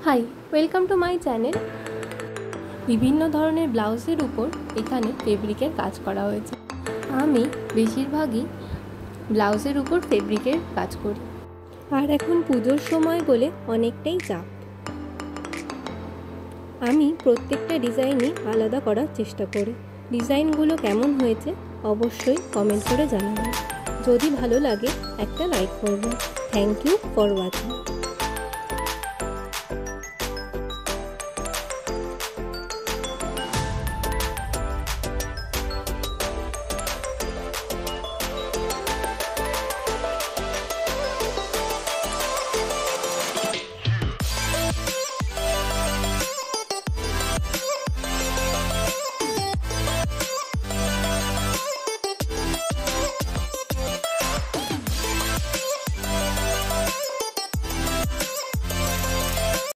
High, welcome to my channel. বিভিন্ন ধরনের ব্লাউজের উপর এখানে ফেব্রিকের কাজ করা হয়েছে। আমি বেশিরভাগই ব্লাউজের উপর ফেব্রিকের কাজ করি। আর এখন পুজোর সময় বলে অনেকটাই চাপ। আমি প্রত্যেকটা ডিজাইনই আলাদা করার চেষ্টা করি। ডিজাইনগুলো কেমন হয়েছে অবশ্যই কমেন্ট করে জানাবেন। যদি ভালো লাগে একটা লাইক করবেন। Thank you for watching.